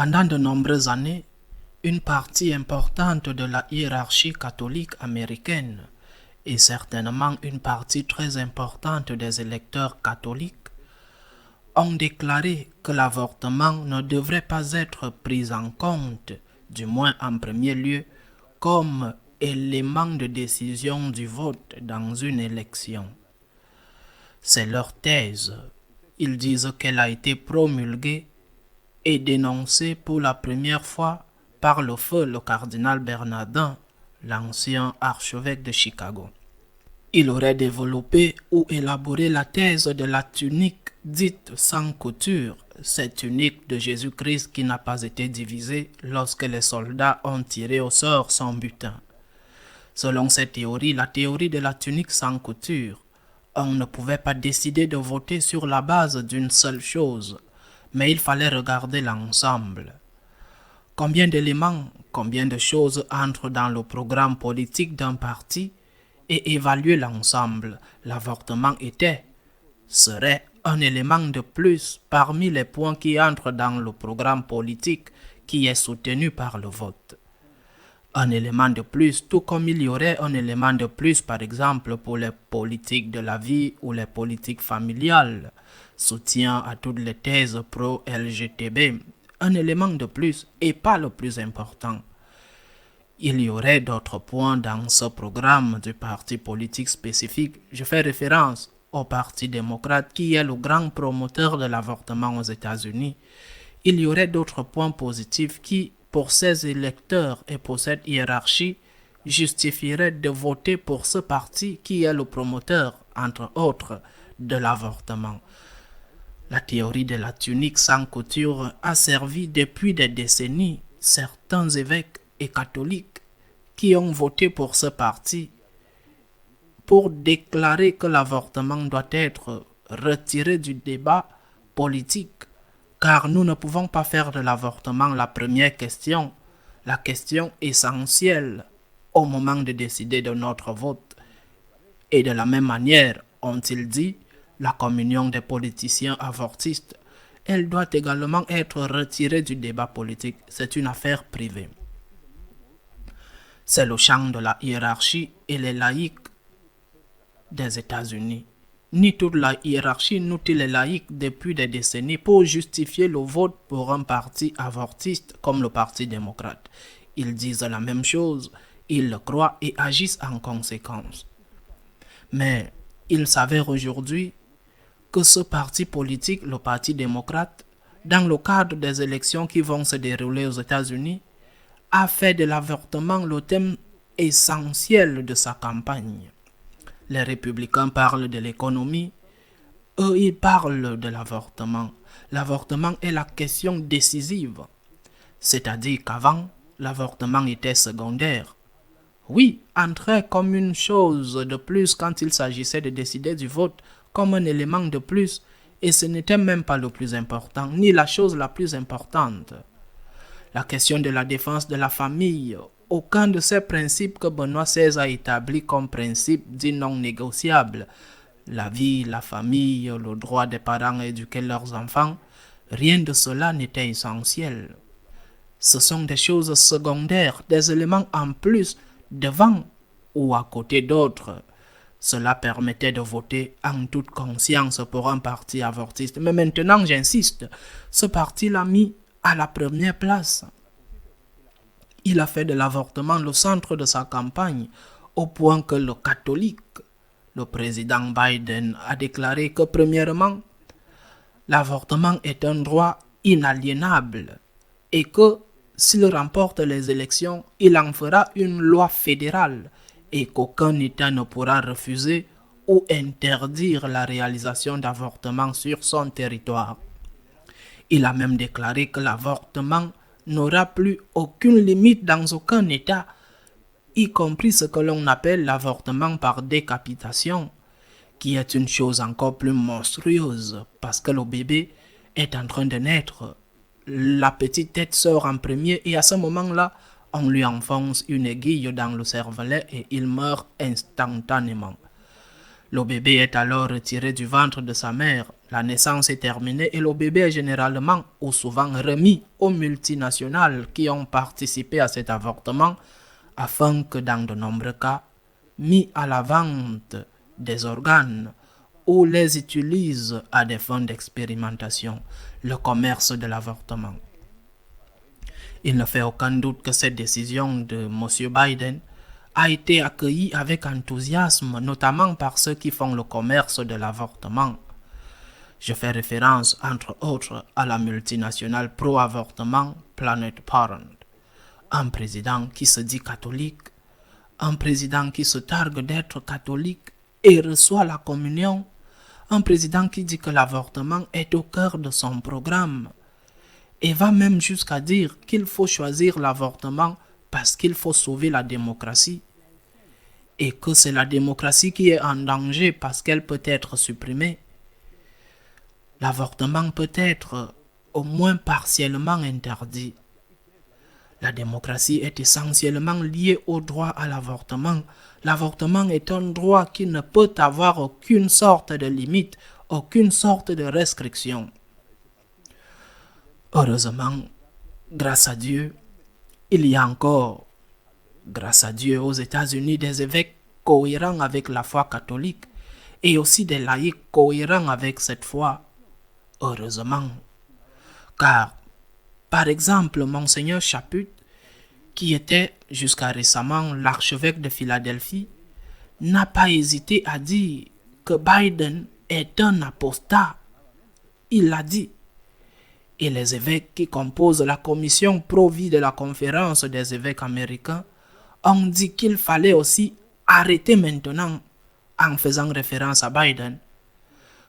Pendant de nombreuses années, une partie importante de la hiérarchie catholique américaine et certainement une partie très importante des électeurs catholiques ont déclaré que l'avortement ne devrait pas être pris en compte, du moins en premier lieu, comme élément de décision du vote dans une élection. C'est leur thèse. Ils disent qu'elle a été promulguée et dénoncée pour la première fois par le feu le cardinal Bernardin, l'ancien archevêque de Chicago. Il aurait développé ou élaboré la thèse de la tunique dite sans couture, cette tunique de Jésus-Christ qui n'a pas été divisée lorsque les soldats ont tiré au sort son butin. Selon cette théorie, la théorie de la tunique sans couture, on ne pouvait pas décider de voter sur la base d'une seule chose, mais il fallait regarder l'ensemble. Combien d'éléments, combien de choses entrent dans le programme politique d'un parti et évaluer l'ensemble. L'avortement serait un élément de plus parmi les points qui entrent dans le programme politique qui est soutenu par le vote. Un élément de plus, tout comme il y aurait un élément de plus, par exemple, pour les politiques de la vie ou les politiques familiales, soutien à toutes les thèses pro-LGTB, un élément de plus et pas le plus important. Il y aurait d'autres points dans ce programme du parti politique spécifique. Je fais référence au Parti démocrate qui est le grand promoteur de l'avortement aux États-Unis. Il y aurait d'autres points positifs qui, pour ces électeurs et pour cette hiérarchie, justifieraient de voter pour ce parti qui est le promoteur, entre autres, de l'avortement. La théorie de la tunique sans couture a servi depuis des décennies certains évêques et catholiques qui ont voté pour ce parti pour déclarer que l'avortement doit être retiré du débat politique, car nous ne pouvons pas faire de l'avortement la première question, la question essentielle au moment de décider de notre vote. Et de la même manière, ont-ils dit, la communion des politiciens avortistes, elle doit également être retirée du débat politique. C'est une affaire privée. C'est le champ de la hiérarchie et les laïcs des États-Unis. Ni toute la hiérarchie, ni tous les laïcs depuis des décennies pour justifier le vote pour un parti avortiste comme le Parti démocrate. Ils disent la même chose, ils le croient et agissent en conséquence. Mais il s'avère aujourd'hui que ce parti politique, le Parti démocrate, dans le cadre des élections qui vont se dérouler aux États-Unis, a fait de l'avortement le thème essentiel de sa campagne. Les républicains parlent de l'économie, eux ils parlent de l'avortement. L'avortement est la question décisive, c'est-à-dire qu'avant, l'avortement était secondaire. Oui, entrait comme une chose de plus quand il s'agissait de décider du vote, comme un élément de plus, et ce n'était même pas le plus important, ni la chose la plus importante. La question de la défense de la famille, aucun de ces principes que Benoît XVI a établis comme principe dit non négociable, la vie, la famille, le droit des parents à éduquer leurs enfants, rien de cela n'était essentiel. Ce sont des choses secondaires, des éléments en plus, devant ou à côté d'autres. Cela permettait de voter en toute conscience pour un parti avortiste. Mais maintenant, j'insiste, ce parti l'a mis à la première place. Il a fait de l'avortement le centre de sa campagne, au point que le catholique, le président Biden, a déclaré que premièrement, l'avortement est un droit inaliénable et que s'il remporte les élections, il en fera une loi fédérale et qu'aucun État ne pourra refuser ou interdire la réalisation d'avortements sur son territoire. Il a même déclaré que l'avortement n'aura plus aucune limite dans aucun État, y compris ce que l'on appelle l'avortement par décapitation, qui est une chose encore plus monstrueuse parce que le bébé est en train de naître. La petite tête sort en premier et à ce moment-là, on lui enfonce une aiguille dans le cervelet et il meurt instantanément. Le bébé est alors retiré du ventre de sa mère, la naissance est terminée et le bébé est généralement ou souvent remis aux multinationales qui ont participé à cet avortement afin que dans de nombreux cas, mis à la vente des organes ou les utilisent à des fins d'expérimentation, le commerce de l'avortement. Il ne fait aucun doute que cette décision de M. Biden a été accueillie avec enthousiasme, notamment par ceux qui font le commerce de l'avortement. Je fais référence, entre autres, à la multinationale pro-avortement Planet Parent. Un président qui se dit catholique, un président qui se targue d'être catholique et reçoit la communion, un président qui dit que l'avortement est au cœur de son programme et va même jusqu'à dire qu'il faut choisir l'avortement parce qu'il faut sauver la démocratie et que c'est la démocratie qui est en danger parce qu'elle peut être supprimée. L'avortement peut être au moins partiellement interdit. La démocratie est essentiellement liée au droit à l'avortement. L'avortement est un droit qui ne peut avoir aucune sorte de limite, aucune sorte de restriction. Heureusement, grâce à Dieu, il y a encore, grâce à Dieu, aux États-Unis, des évêques cohérents avec la foi catholique et aussi des laïcs cohérents avec cette foi. Heureusement, car, par exemple, Monseigneur Chaput, qui était jusqu'à récemment l'archevêque de Philadelphie, n'a pas hésité à dire que Biden est un apostat. Il l'a dit. Et les évêques qui composent la commission pro-vie de la conférence des évêques américains ont dit qu'il fallait aussi arrêter maintenant, en faisant référence à Biden,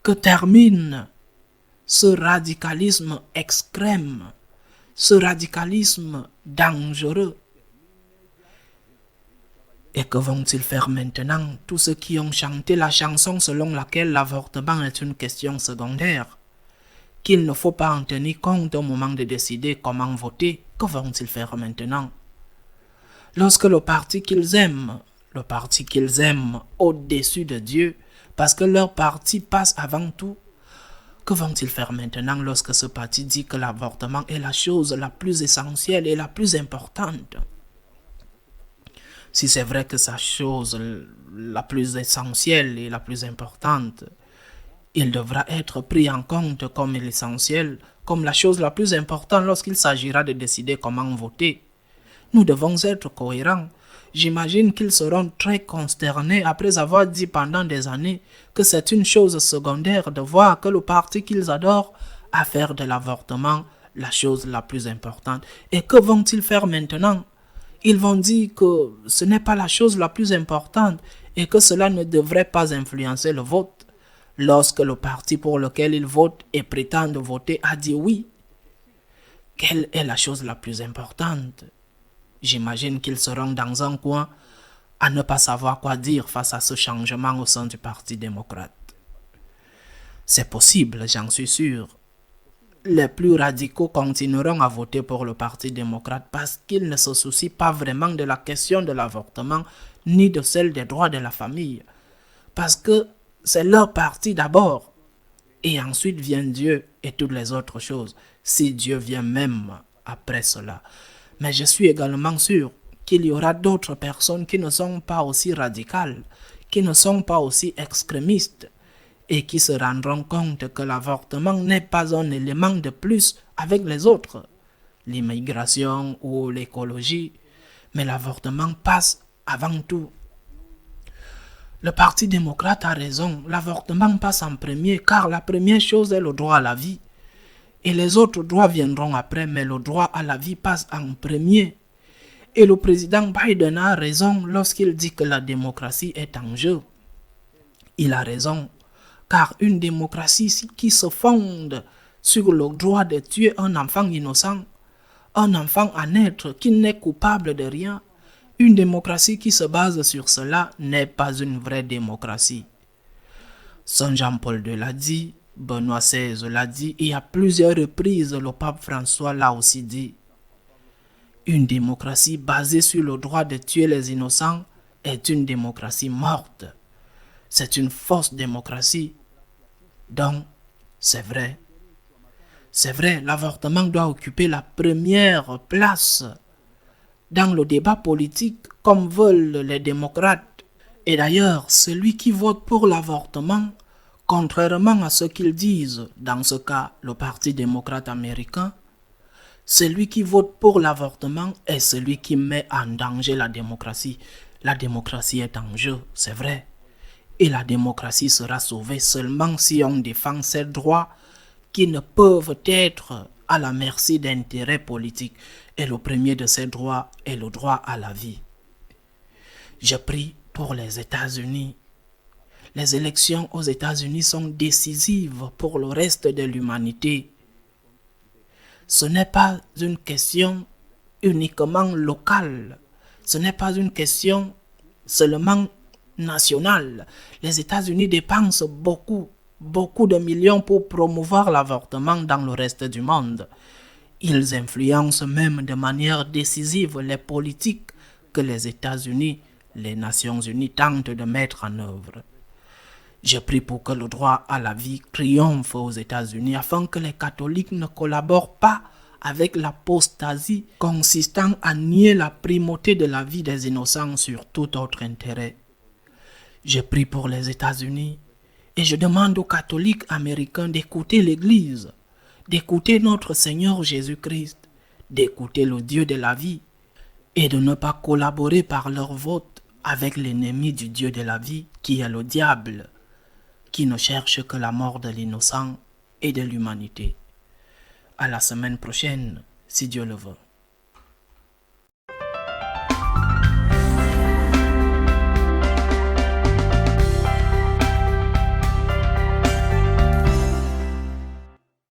que termine ce radicalisme extrême, ce radicalisme dangereux. Et que vont-ils faire maintenant, tous ceux qui ont chanté la chanson selon laquelle l'avortement est une question secondaire, qu'il ne faut pas en tenir compte au moment de décider comment voter? Que vont-ils faire maintenant? Lorsque le parti qu'ils aiment au-dessus de Dieu, parce que leur parti passe avant tout, que vont-ils faire maintenant lorsque ce parti dit que l'avortement est la chose la plus essentielle et la plus importante? Si c'est vrai que c'est la chose la plus essentielle et la plus importante, il devra être pris en compte comme l'essentiel, comme la chose la plus importante lorsqu'il s'agira de décider comment voter. Nous devons être cohérents. J'imagine qu'ils seront très consternés après avoir dit pendant des années que c'est une chose secondaire de voir que le parti qu'ils adorent a fait de l'avortement la chose la plus importante. Et que vont-ils faire maintenant? Ils vont dire que ce n'est pas la chose la plus importante et que cela ne devrait pas influencer le vote. Lorsque le parti pour lequel ils votent et prétendent voter a dit oui, quelle est la chose la plus importante? J'imagine qu'ils seront dans un coin à ne pas savoir quoi dire face à ce changement au sein du Parti démocrate. C'est possible, j'en suis sûr. Les plus radicaux continueront à voter pour le Parti démocrate parce qu'ils ne se soucient pas vraiment de la question de l'avortement ni de celle des droits de la famille. Parce que c'est leur parti d'abord. Et ensuite vient Dieu et toutes les autres choses, si Dieu vient même après cela. Mais je suis également sûr qu'il y aura d'autres personnes qui ne sont pas aussi radicales, qui ne sont pas aussi extrémistes, et qui se rendront compte que l'avortement n'est pas un élément de plus avec les autres, l'immigration ou l'écologie, mais l'avortement passe avant tout. Le Parti démocrate a raison, l'avortement passe en premier car la première chose est le droit à la vie. Et les autres droits viendront après, mais le droit à la vie passe en premier. Et le président Biden a raison lorsqu'il dit que la démocratie est en jeu. Il a raison, car une démocratie qui se fonde sur le droit de tuer un enfant innocent, un enfant à naître qui n'est coupable de rien, une démocratie qui se base sur cela n'est pas une vraie démocratie. Saint Jean-Paul II l'a dit, Benoît XVI l'a dit, et à plusieurs reprises le pape François l'a aussi dit. Une démocratie basée sur le droit de tuer les innocents est une démocratie morte. c'est une fausse démocratie. Donc, c'est vrai. C'est vrai, l'avortement doit occuper la première place dans le débat politique comme veulent les démocrates. Et d'ailleurs, celui qui vote pour l'avortement, contrairement à ce qu'ils disent, dans ce cas le Parti démocrate américain, celui qui vote pour l'avortement est celui qui met en danger la démocratie. La démocratie est en jeu, c'est vrai. Et la démocratie sera sauvée seulement si on défend ses droits qui ne peuvent être à la merci d'intérêts politiques. Et le premier de ces droits est le droit à la vie. Je prie pour les États-Unis. Les élections aux États-Unis sont décisives pour le reste de l'humanité. Ce n'est pas une question uniquement locale. Ce n'est pas une question seulement nationale. Les États-Unis dépensent beaucoup de millions pour promouvoir l'avortement dans le reste du monde. Ils influencent même de manière décisive les politiques que les États-Unis, les Nations Unies tentent de mettre en œuvre. Je prie pour que le droit à la vie triomphe aux États-Unis afin que les catholiques ne collaborent pas avec l'apostasie consistant à nier la primauté de la vie des innocents sur tout autre intérêt. Je prie pour les États-Unis et je demande aux catholiques américains d'écouter l'Église, d'écouter notre Seigneur Jésus-Christ, d'écouter le Dieu de la vie et de ne pas collaborer par leur vote avec l'ennemi du Dieu de la vie qui est le diable, qui ne cherche que la mort de l'innocent et de l'humanité. À la semaine prochaine, si Dieu le veut.